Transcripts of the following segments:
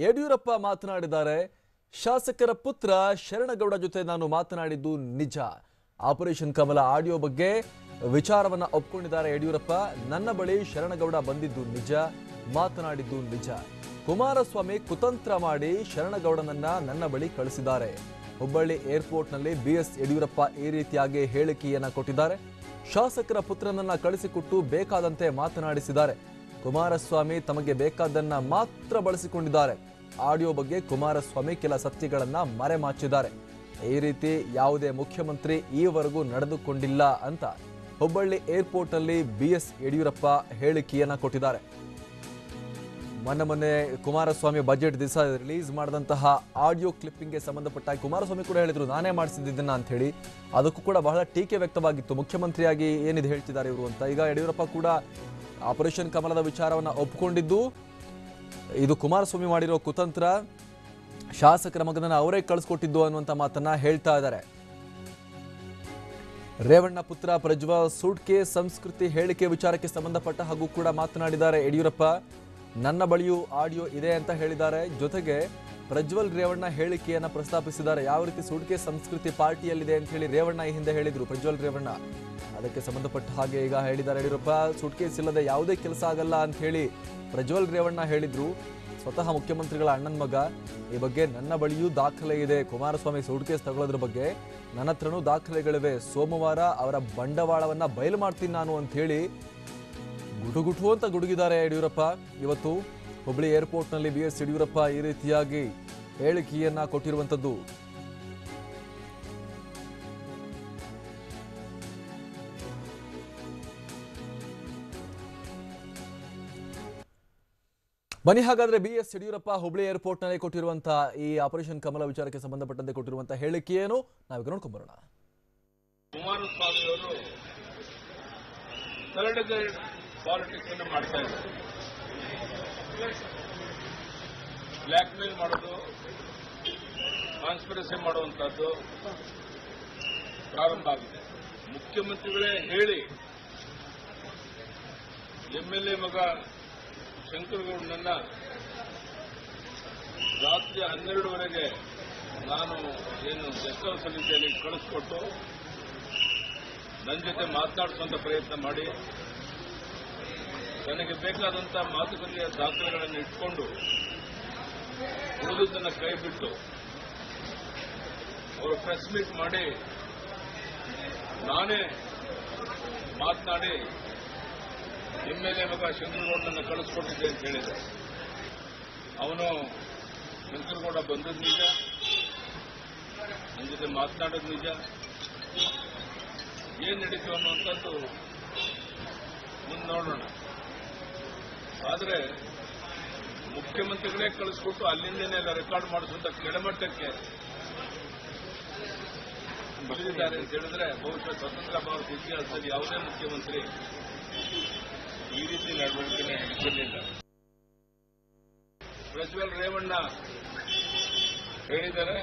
ಯಡಿಯೂರಪ್ಪ ಮಾತನಾಡಿದ್ದಾರೆ. ಶಾಸಕರ ಪುತ್ರ ಶರಣಗೌಡ ಜೊತೆ ನಾನು ಮಾತನಾಡಿದ್ದು ನಿಜ. ಆಪರೇಷನ್ ಕಮಲ ಆಡಿಯೋ ಬಗ್ಗೆ ವಿಚಾರವನ್ನ ಒಪ್ಪಿಕೊಂಡಿದ್ದಾರೆ ಯಡಿಯೂರಪ್ಪ. ನನ್ನ ಬಳಿ ಶರಣಗೌಡ ಬಂದಿದ್ದು ನಿಜ, ಮಾತನಾಡಿದ್ದು ನಿಜ. ಕುಮಾರಸ್ವಾಮಿ ಕುತಂತ್ರ ಮಾಡಿ ಶರಣಗೌಡನನ್ನ ನನ್ನ ಬಳಿ ಕಳಿಸಿದ್ದಾರೆ. ಹುಬ್ಬಳ್ಳಿ ಏರ್ಪೋರ್ಟ್ನಲ್ಲಿ ಬಿಎಸ್ ಯಡಿಯೂರಪ್ಪ ಈ ರೀತಿಯಾಗಿ ಹೇಳಿಕೆಯನ್ನ ಕೊಟ್ಟಿದ್ದಾರೆ. ಶಾಸಕರ ಪುತ್ರನನ್ನ ಕಳಿಸಿಕೊಟ್ಟು ಬೇಕಾದಂತೆ ಮಾತನಾಡಿಸಿದ್ದಾರೆ. ಕುಮಾರಸ್ವಾಮಿ ತಮಗೆ ಬೇಕಾದನ್ನ ಮಾತ್ರ ಬಳಸಿಕೊಂಡಿದ್ದಾರೆ. ಆಡಿಯೋ ಬಗ್ಗೆ ಕುಮಾರಸ್ವಾಮಿ ಕೆಲ ಸತ್ಯಗಳನ್ನ ಮರೆಮಾಚಿದ್ದಾರೆ. ಈ ರೀತಿ ಯಾವುದೇ ಮುಖ್ಯಮಂತ್ರಿ ಈವರೆಗೂ ನಡೆದುಕೊಂಡಿಲ್ಲ ಅಂತ ಹುಬ್ಬಳ್ಳಿ ಏರ್ಪೋರ್ಟ್ನಲ್ಲಿ ಬಿಎಸ್ ಯಡಿಯೂರಪ್ಪ ಹೇಳಿಕೆಯನ್ನ ಕೊಟ್ಟಿದ್ದಾರೆ. ಮೊನ್ನೆ ಕುಮಾರಸ್ವಾಮಿ ಬಜೆಟ್ ದಿವಸ ರಿಲೀಸ್ ಮಾಡಿದಂತಹ ಆಡಿಯೋ ಕ್ಲಿಪ್ಪಿಂಗ್ಗೆ ಸಂಬಂಧಪಟ್ಟ ಕುಮಾರಸ್ವಾಮಿ ಕೂಡ ಹೇಳಿದ್ರು ನಾನೇ ಮಾಡಿಸಿದ್ದನ್ನ ಅಂತ ಹೇಳಿ. ಅದಕ್ಕೂ ಕೂಡ ಬಹಳ ಟೀಕೆ ವ್ಯಕ್ತವಾಗಿತ್ತು. ಮುಖ್ಯಮಂತ್ರಿಯಾಗಿ ಏನಿದೆ ಹೇಳ್ತಿದ್ದಾರೆ ಇವರು ಅಂತ. ಈಗ ಯಡಿಯೂರಪ್ಪ ಕೂಡ ಆಪರೇಷನ್ ಕಮಲದ ವಿಚಾರವನ್ನ ಒಪ್ಪಿಕೊಂಡಿದ್ದು ಇದು ಕುಮಾರಸ್ವಾಮಿ ಮಾಡಿರೋ ಕುತಂತ್ರ, ಶಾಸಕರ ಮಗನನ್ನ ಅವರೇ ಕಳಿಸ್ಕೊಟ್ಟಿದ್ದು ಅನ್ನುವಂಥ ಮಾತನ್ನ ಹೇಳ್ತಾ ಇದ್ದಾರೆ. ರೇವಣ್ಣ ಪುತ್ರ ಪ್ರಜ್ವಲ್ ಸೂಟ್ಕೇಸ್ ಸಂಸ್ಕೃತಿ ಹೇಳಿಕೆ ವಿಚಾರಕ್ಕೆ ಸಂಬಂಧಪಟ್ಟ ಹಾಗೂ ಕೂಡ ಮಾತನಾಡಿದ್ದಾರೆ ಯಡಿಯೂರಪ್ಪ. ನನ್ನ ಬಳಿಯೂ ಆಡಿಯೋ ಇದೆ ಅಂತ ಹೇಳಿದ್ದಾರೆ. ಜೊತೆಗೆ ಪ್ರಜ್ವಲ್ ರೇವಣ್ಣ ಹೇಳಿಕೆಯನ್ನ ಪ್ರಸ್ತಾಪಿಸಿದ್ದಾರೆ. ಯಾವ ರೀತಿ ಸೂಟ್ಕೇಸ್ ಸಂಸ್ಕೃತಿ ಪಾರ್ಟಿಯಲ್ಲಿದೆ ಅಂತ ಹೇಳಿ ರೇವಣ್ಣ ಈ ಹಿಂದೆ ಹೇಳಿದ್ರು, ಪ್ರಜ್ವಲ್ ರೇವಣ್ಣ. ಅದಕ್ಕೆ ಸಂಬಂಧಪಟ್ಟ ಹಾಗೆ ಈಗ ಹೇಳಿದ್ದಾರೆ ಯಡಿಯೂರಪ್ಪ. ಸೂಟ್ಕೇಸ್ ಇಲ್ಲದೆ ಯಾವುದೇ ಕೆಲಸ ಆಗಲ್ಲ ಅಂತ ಹೇಳಿ ಪ್ರಜ್ವಲ್ ರೇವಣ್ಣ ಹೇಳಿದ್ರು. ಸ್ವತಃ ಮುಖ್ಯಮಂತ್ರಿಗಳ ಅಣ್ಣನ ಮಗ. ಈ ಬಗ್ಗೆ ನನ್ನ ಬಳಿಯೂ ದಾಖಲೆ ಇದೆ. ಕುಮಾರಸ್ವಾಮಿ ಸೂಟ್ಕೇಸ್ ತಗೊಳ್ಳೋದ್ರ ಬಗ್ಗೆ ನನ್ನ ಹತ್ರನೂ ದಾಖಲೆಗಳಿವೆ. ಸೋಮವಾರ ಅವರ ಬಂಡವಾಳವನ್ನ ಬಯಲು ಮಾಡ್ತೀನಿ ನಾನು ಅಂತ ಹೇಳಿ ಗುಟುಗುಟು ಅಂತ ಗುಡುಗಿದ್ದಾರೆ ಯಡಿಯೂರಪ್ಪ. ಇವತ್ತು ಹುಬ್ಬಳ್ಳಿ ಏರ್ಪೋರ್ಟ್ನಲ್ಲಿ ಬಿಎಸ್ ಯಡಿಯೂರಪ್ಪ ಈ ರೀತಿಯಾಗಿ ಹೇಳಿಕೆಯನ್ನ ಕೊಟ್ಟಿರುವಂತದ್ದು. ಬನ್ನಿ ಹಾಗಾದ್ರೆ ಬಿಎಸ್ ಯಡಿಯೂರಪ್ಪ ಹುಬ್ಬಳ್ಳಿ ಏರ್ಪೋರ್ಟ್ನಲ್ಲಿ ಕೊಟ್ಟಿರುವಂತಹ ಈ ಆಪರೇಷನ್ ಕಮಲ ವಿಚಾರಕ್ಕೆ ಸಂಬಂಧಪಟ್ಟಂತೆ ಕೊಟ್ಟಿರುವಂತಹ ಹೇಳಿಕೆ ಏನು ನಾವೀಗ ನೋಡ್ಕೊಂಡ್ ಬರೋಣ. ಕುಮಾರಸ್ವಾಮಿ ಅವರು ಥರ್ಡ್ ಗ್ರೇಡ್ ಪಾಲಿಟಿಕ್ಸ್ ಅನ್ನು ಮಾಡ್ತಾ ಇದ್ದಾರೆ. ಬ್ಲ್ಯಾಕ್ ಮೇಲ್ ಮಾಡೋದು, ಕಾನ್ಸ್ಪಿರಸಿ ಮಾಡುವಂತಹದ್ದು ಪ್ರಾರಂಭ ಆಗಿದೆ. ಮುಖ್ಯಮಂತ್ರಿಗಳೇ ಹೇಳಿ ಎಂಎಲ್ಎ ಮಗ ಶಂಕರಗೌಡನನ್ನ ರಾತ್ರಿ 12ವರೆಗೆ ನಾನು ಏನು ಗೆಸ್ಟ್ ಹೌಸ್ ಅಲ್ಲಿದ್ದೇನೆ ಕಳಿಸ್ಕೊಟ್ಟು ನನ್ನ ಜೊತೆ ಮಾತನಾಡಿಸುವಂತ ಪ್ರಯತ್ನ ಮಾಡಿ ನನಗೆ ಬೇಕಾದಂತ ಮಾತುಕತೆಯ ದಾಖಲೆಗಳನ್ನು ಇಟ್ಕೊಂಡು ಉಳಿದುದನ್ನು ಕೈ ಬಿಟ್ಟು ಅವರು ಪ್ರೆಸ್ ಮೀಟ್ ಮಾಡಿ ನಾನೇ ಮಾತನಾಡಿ ಎಂಎಲ್ಎ ಮಗ ಶಂಕರಗೌಡನನ್ನ ಕಳಿಸ್ಕೊಟ್ಟಿದ್ದೆ ಅಂತ ಹೇಳಿದೆ. ಅವನು ಶಂಕರಗೌಡ ಬಂದದ್ದು ನಿಜ, ನನ್ನ ಜೊತೆ ಮಾತನಾಡೋದು ನಿಜ. ಏನ್ ನಡೀತು ಅನ್ನುವಂಥದ್ದು ಮುಂದೆ ನೋಡೋಣ. ಆದರೆ ಮುಖ್ಯಮಂತ್ರಿಗಳೇ ಕಳಿಸ್ಕೊಟ್ಟು ಅಲ್ಲಿಂದನೇ ಎಲ್ಲ ರೆಕಾರ್ಡ್ ಮಾಡಿಸುವಂತ ಕೆಳಮಟ್ಟಕ್ಕೆ ಬಂದಿದ್ದಾರೆ ಅಂತ ಹೇಳಿದ್ರೆ ಬಹುಶಃ ಸ್ವತಂತ್ರ ಭಾರತ ಇತಿಹಾಸದಲ್ಲಿ ಯಾವುದೇ ಮುಖ್ಯಮಂತ್ರಿ ಈ ರೀತಿ ನಡವಳಿಕೆ ನಡೆಸಲಿಲ್ಲ. ಪ್ರಜ್ವಲ್ ರೇವಣ್ಣ ಹೇಳಿದ್ದಾರೆ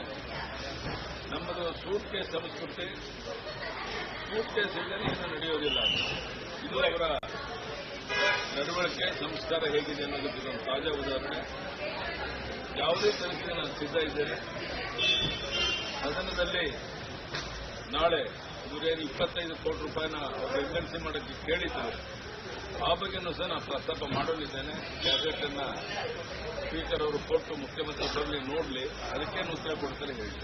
ನಮ್ಮದು ಸೂಟ್ಕೇಸ್ ಸಂಸ್ಕೃತಿ, ಸೂಟ್ಕೇಸ್ ಇಲ್ಲದೆ ಏನು ನಡೆಯೋದಿಲ್ಲ. ಇದು ಅವರ ನಡವಳಿಕೆ, ಸಂಸ್ಕಾರ ಹೇಗಿದೆ ಅನ್ನೋದಕ್ಕೆ ಒಂದು ತಾಜಾ ಉದಾಹರಣೆ. ಯಾವುದೇ ತನಿಖೆಗೆ ನಾನು ಸಿದ್ಧ ಇದ್ದೇನೆ. ಸದನದಲ್ಲಿ ನಾಳೆ ಇವರೇನು 25 ಕೋಟಿ ರೂಪಾಯಿನ ಎಮರ್ಜೆನ್ಸಿ ಮಾಡೋಕ್ಕೆ ಕೇಳಿದ್ದಾರೆ. ಆ ಬಗ್ಗೆನೂ ಸಹ ನಾನು ಪ್ರಸ್ತಾಪ ಮಾಡಲಿದ್ದೇನೆ. ಗ್ಯಾಜೆಟ್ ಅನ್ನ ಸ್ಪೀಕರ್ ಅವರು ಕೊಟ್ಟು ಮುಖ್ಯಮಂತ್ರಿ ಬರಲಿ ನೋಡಲಿ, ಅದಕ್ಕೇನು ಉತ್ತರ ಕೊಡ್ತಾರೆ ಹೇಳಿ.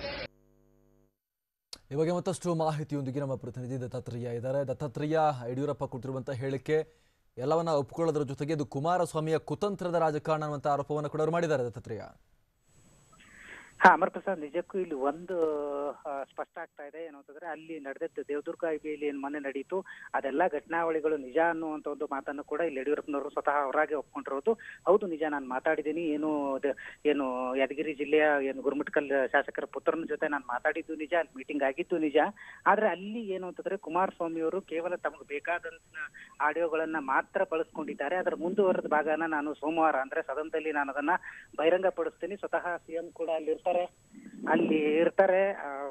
ಈ ಬಗ್ಗೆ ಮತ್ತಷ್ಟು ಮಾಹಿತಿಯೊಂದಿಗೆ ನಮ್ಮ ಪ್ರತಿನಿಧಿ ದತ್ತಾತ್ರೇಯ ಇದ್ದಾರೆ. ದತ್ತಾತ್ರೇಯ, ಯಡಿಯೂರಪ್ಪ ಕೊಟ್ಟಿರುವಂತಹ ಹೇಳಿಕೆ ಎಲ್ಲವನ್ನ ಒಪ್ಪಿಕೊಳ್ಳೋದ್ರ ಜೊತೆಗೆ ಇದು ಕುಮಾರಸ್ವಾಮಿಯ ಕುತಂತ್ರದ ರಾಜಕಾರಣ ಅನ್ನುವಂಥ ಆರೋಪವನ್ನು ಕೂಡ ಅವರು ಮಾಡಿದ್ದಾರೆ. ದತ್ತಾತ್ರೇಯ, ಅಮರ್ ಪ್ರಸಾದ್, ನಿಜಕ್ಕೂ ಇಲ್ಲಿ ಒಂದು ಸ್ಪಷ್ಟ ಆಗ್ತಾ ಇದೆ ಏನು ಅಂತಂದ್ರೆ, ಅಲ್ಲಿ ನಡೆದಿದ್ದು ದೇವದುರ್ಗ ಐಬಿಯಲ್ಲಿ ಏನ್ ಮೊನ್ನೆ ನಡೀತು ಅದೆಲ್ಲ ಘಟನಾವಳಿಗಳು ನಿಜ ಅನ್ನುವಂತ ಒಂದು ಮಾತನ್ನು ಕೂಡ ಇಲ್ಲಿ ಯಡಿಯೂರಪ್ಪನವರು ಸ್ವತಃ ಅವರಾಗೆ ಒಪ್ಕೊಂಡಿರೋದು. ಹೌದು ನಿಜ, ನಾನು ಮಾತಾಡಿದ್ದೀನಿ, ಏನು ಯಾದಗಿರಿ ಜಿಲ್ಲೆಯ ಏನು ಗುರುಮಠಕಲ್ ಶಾಸಕರ ಪುತ್ರನ ಜೊತೆ ನಾನು ಮಾತಾಡಿದ್ದು ನಿಜ, ಅಲ್ಲಿ ಮೀಟಿಂಗ್ ಆಗಿದ್ದು ನಿಜ. ಆದ್ರೆ ಅಲ್ಲಿ ಏನು ಅಂತಂದ್ರೆ ಕುಮಾರಸ್ವಾಮಿ ಅವರು ಕೇವಲ ತಮಗೆ ಬೇಕಾದಂತ ಆಡಿಯೋಗಳನ್ನ ಮಾತ್ರ ಬಳಸ್ಕೊಂಡಿದ್ದಾರೆ. ಅದರ ಮುಂದುವರೆದ ಭಾಗನ ನಾನು ಸೋಮವಾರ ಅಂದ್ರೆ ಸದನದಲ್ಲಿ ನಾನು ಅದನ್ನ ಬಹಿರಂಗ ಪಡಿಸ್ತೀನಿ. ಸ್ವತಃ ಸಿಎಂ ಕೂಡ ಅಲ್ಲಿ ಇರ್ತಾರೆ. ಅಲ್ಲಿ ಇರ್ತಾರೆ,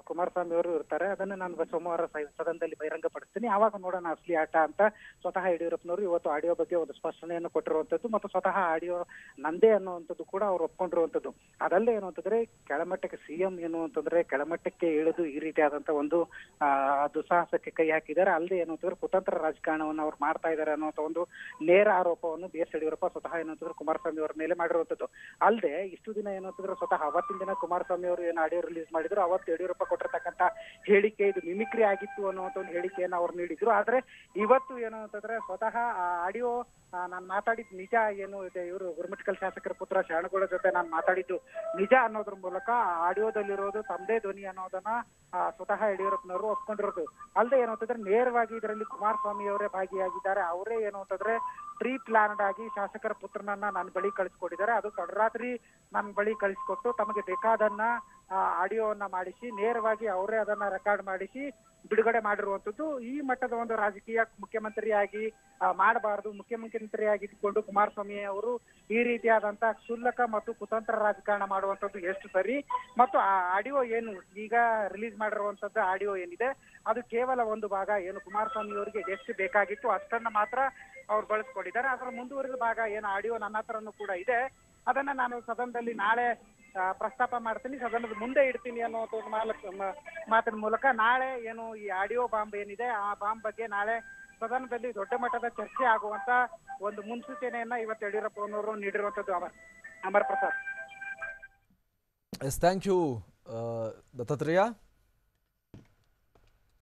ಕುಮಾರಸ್ವಾಮಿ ಅವರು ಇರ್ತಾರೆ. ಅದನ್ನ ನಾನು ಸೋಮವಾರ ಸದನದಲ್ಲಿ ಬಹಿರಂಗಪಡಿಸ್ತೀನಿ, ಆವಾಗ ನೋಡೋಣ ಅಸಲಿ ಆಟ ಅಂತ ಸ್ವತಃ ಯಡಿಯೂರಪ್ಪನವರು ಇವತ್ತು ಆಡಿಯೋ ಬಗ್ಗೆ ಒಂದು ಸ್ಪಷ್ಟನೆಯನ್ನು ಕೊಟ್ಟಿರುವಂತದ್ದು ಮತ್ತು ಸ್ವತಃ ಆಡಿಯೋ ನಂದೇ ಅನ್ನುವಂಥದ್ದು ಕೂಡ ಅವ್ರು ಒಪ್ಕೊಂಡಿರುವಂತದ್ದು. ಅದಲ್ಲದೆ ಏನು ಅಂತಂದ್ರೆ ಕೆಳಮಟ್ಟಕ್ಕೆ ಸಿಎಂ ಏನು ಅಂತಂದ್ರೆ ಕೆಳಮಟ್ಟಕ್ಕೆ ಇಳಿದು ಈ ರೀತಿಯಾದಂತ ಒಂದು ದುಸ್ಸಾಹಸಕ್ಕೆ ಕೈ ಹಾಕಿದ್ದಾರೆ. ಅಲ್ಲದೆ ಏನು ಅಂತಂದ್ರೆ ಕುತಂತ್ರ ರಾಜಕಾರಣವನ್ನು ಅವ್ರು ಮಾಡ್ತಾ ಇದ್ದಾರೆ ಅನ್ನುವಂತ ಒಂದು ನೇರ ಆರೋಪವನ್ನು ಬಿ ಎಸ್ ಯಡಿಯೂರಪ್ಪ ಸ್ವತಃ ಏನು ಅಂತಂದ್ರೆ ಕುಮಾರಸ್ವಾಮಿ ಅವರ ಮೇಲೆ ಮಾಡಿರುವಂತದ್ದು. ಅಲ್ಲದೆ ಇಷ್ಟು ದಿನ ಏನು ಅಂತಂದ್ರೆ ಸ್ವತಃ ಅವತ್ತಿನ ದಿನ ಕುಮಾರಸ್ವಾಮಿ ಅವರು ಏನು ಆಡಿಯೋ ರಿಲೀಸ್ ಮಾಡಿದ್ರು, ಅವತ್ತು ಯಡಿಯೂರಪ್ಪ ಕೊಟ್ಟಿರ್ತಕ್ಕಂಥ ಹೇಳಿಕೆ ಇದು ಮಿಮಿಕ್ರಿ ಆಗಿತ್ತು ಅನ್ನುವಂತ ಒಂದು ಹೇಳಿಕೆಯನ್ನು ಅವ್ರು ನೀಡಿದ್ರು. ಆದ್ರೆ ಇವತ್ತು ಏನು ಅಂತಂದ್ರೆ ಸ್ವತಃ ಆಡಿಯೋ ನಾನು ಮಾತಾಡಿದ್ ನಿಜ ಏನು ಇದೆ, ಇವರು ಗುರುಮಿಟ್ಕಲ್ ಶಾಸಕರ ಪುತ್ರ ಶರಣಗೌಡ ಜೊತೆ ನಾನು ಮಾತಾಡಿದ್ದು ನಿಜ ಅನ್ನೋದ್ರ ಮೂಲಕ ಆಡಿಯೋದಲ್ಲಿರೋದು ತಮ್ಮದೇ ಧ್ವನಿ ಅನ್ನೋದನ್ನ ಸ್ವತಃ ಯಡಿಯೂರಪ್ಪನವರು ಒಪ್ಕೊಂಡಿರೋದು. ಅಲ್ಲದೆ ಏನು ಅಂತಂದ್ರೆ ನೇರವಾಗಿ ಇದರಲ್ಲಿ ಕುಮಾರಸ್ವಾಮಿ ಅವರೇ ಭಾಗಿಯಾಗಿದ್ದಾರೆ. ಅವರೇ ಏನು ಅಂತಂದ್ರೆ ಪ್ರೀ ಪ್ಲಾನ್ಡ್ ಆಗಿ ಶಾಸಕರ ಪುತ್ರನನ್ನ ನನ್ನ ಬಳಿ ಕಳಿಸ್ಕೊಟ್ಟಿದ್ದಾರೆ. ಅದು ತಡರಾತ್ರಿ ನನ್ನ ಬಳಿ ಕಳಿಸ್ಕೊಟ್ಟು ತಮಗೆ ಬೇಕಾದನ್ನ ಆಡಿಯೋವನ್ನ ಮಾಡಿಸಿ ನೇರವಾಗಿ ಅವರೇ ಅದನ್ನ ರೆಕಾರ್ಡ್ ಮಾಡಿಸಿ ಬಿಡುಗಡೆ ಮಾಡಿರುವಂತದ್ದು. ಈ ಮಟ್ಟದ ಒಂದು ರಾಜಕೀಯ ಮುಖ್ಯಮಂತ್ರಿಯಾಗಿ ಮಾಡಬಾರದು. ಮುಖ್ಯಮಂತ್ರಿಯಾಗಿ ಇಟ್ಕೊಂಡು ಕುಮಾರಸ್ವಾಮಿ ಅವರು ಈ ರೀತಿಯಾದಂತ ಕ್ಷುಲ್ಲಕ ಮತ್ತು ಕುತಂತ್ರ ರಾಜಕಾರಣ ಮಾಡುವಂತದ್ದು ಎಷ್ಟು ಸರಿ, ಮತ್ತು ಆ ಆಡಿಯೋ ಏನು ಈಗ ರಿಲೀಸ್ ಮಾಡಿರುವಂತದ್ದು ಆಡಿಯೋ ಏನಿದೆ ಅದು ಕೇವಲ ಒಂದು ಭಾಗ. ಏನು ಕುಮಾರಸ್ವಾಮಿ ಅವರಿಗೆ ಎಷ್ಟು ಬೇಕಾಗಿತ್ತು ಅಷ್ಟನ್ನ ಮಾತ್ರ ಅವ್ರು ಬಳಸ್ಕೊಂಡಿದ್ದಾರೆ. ಅದರ ಮುಂದುವರಿದ ಭಾಗ ಏನು ಆಡಿಯೋ ನನ್ನ ಹತ್ರನೂ ಕೂಡ ಇದೆ, ಅದನ್ನ ನಾನು ಸದನದಲ್ಲಿ ನಾಳೆ ಪ್ರಸ್ತಾಪ ಮಾಡ್ತೀನಿ, ಸದನದ ಮುಂದೆ ಇಡ್ತೀನಿ ಅನ್ನೋ ಮಾತಿನ ಮೂಲಕ ನಾಳೆ ಏನು ಈ ಆಡಿಯೋ ಬಾಂಬ್ ಏನಿದೆ ಆ ಬಾಂಬ್ ಬಗ್ಗೆ ನಾಳೆ ಸದನದಲ್ಲಿ ದೊಡ್ಡ ಮಟ್ಟದ ಚರ್ಚೆ ಆಗುವಂತ ಒಂದು ಮುನ್ಸೂಚನೆಯನ್ನ ಇವತ್ತು ಯಡಿಯೂರಪ್ಪನವರು ನೀಡಿರುವಂತದ್ದು. ಅಮರ್ ಪ್ರಸಾದ್. Thank you Dattatreya.